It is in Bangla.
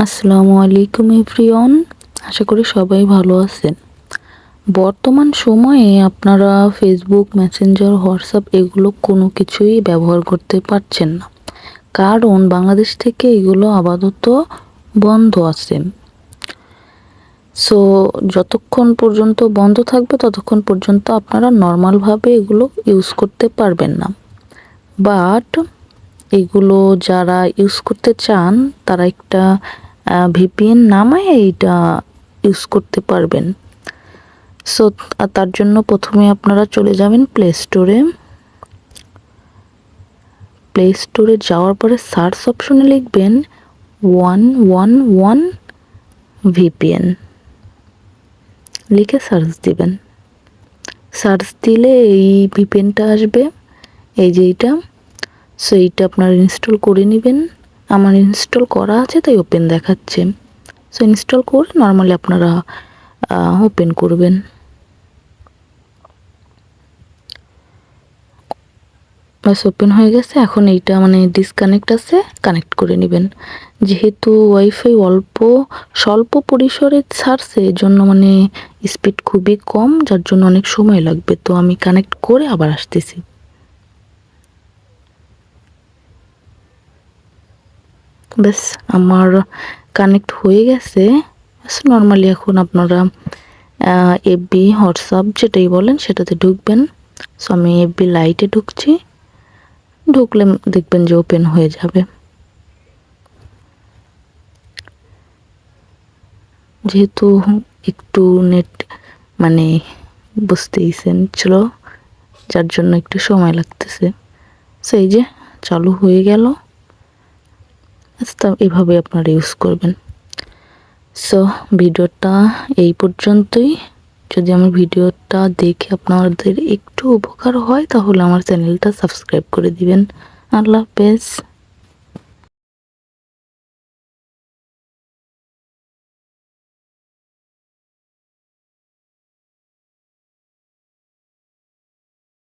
আসসালামু আলাইকুম এভরিওয়ান। আশা করি সবাই ভালো আছেন। বর্তমান সময়ে আপনারা ফেসবুক, মেসেঞ্জার, হোয়াটসঅ্যাপ এগুলো কোনো কিছুই ব্যবহার করতে পারছেন না, কারণ বাংলাদেশ থেকে এগুলো আপাতত বন্ধ আছে। সো যতক্ষণ পর্যন্ত বন্ধ থাকবে ততক্ষণ পর্যন্ত আপনারা নর্মালভাবে এগুলো ইউজ করতে পারবেন না। বাট এগুলো যারা ইউজ করতে চান তারা একটা ভিপিএন নামায় এইটা ইউজ করতে পারবেন। সো তার জন্য প্রথমে আপনারা চলে যাবেন প্লে স্টোরে। প্লে স্টোরে যাওয়ার পরে সার্চ অপশনে লিখবেন 111 ভিপিএন, লিখে সার্চ দিবেন। সার্চ দিলে এই ভিপিএনটা আসবে, এই যে এইটা। সো এইটা আপনারা ইনস্টল করে নেবেন। আমার ইনস্টল করা আছে তাই ওপেন দেখাচ্ছে। সো ইনস্টল করে নর্মালি আপনারা ওপেন করবেন। বাস ওপেন হয়ে গেছে। এখন এইটা ডিসকানেক্ট আছে, কানেক্ট করে নেবেন। যেহেতু ওয়াইফাই স্বল্প পরিসরে ছাড়ছে, এর জন্য স্পিড খুবই কম, যার জন্য অনেক সময় লাগবে। তো আমি কানেক্ট করে আবার আসতেছি। ব্যাস আমার কানেক্ট হয়ে গেছে। নর্মালি এখন আপনারা এফবি, হোয়াটসঅ্যাপ যেটাই বলেন সেটাতে ঢুকবেন। সো আমি এফবি লাইটে ঢুকছি। ঢুকলে দেখবেন যে ওপেন হয়ে যাবে। যেহেতু একটু নেট বুঝতেইছেন চলো, যার জন্য একটু সময় লাগতেছে। সো এই যে চালু হয়ে গেল। এভাবে আপনারা ইউজ করবেন। সো ভিডিওটা এই পর্যন্তই। যদি আমার ভিডিওটা দেখে আপনাদের একটু উপকার হয় তাহলে আমার চ্যানেলটা সাবস্ক্রাইব করে দিবেন। আল্লাহ হাফেজ।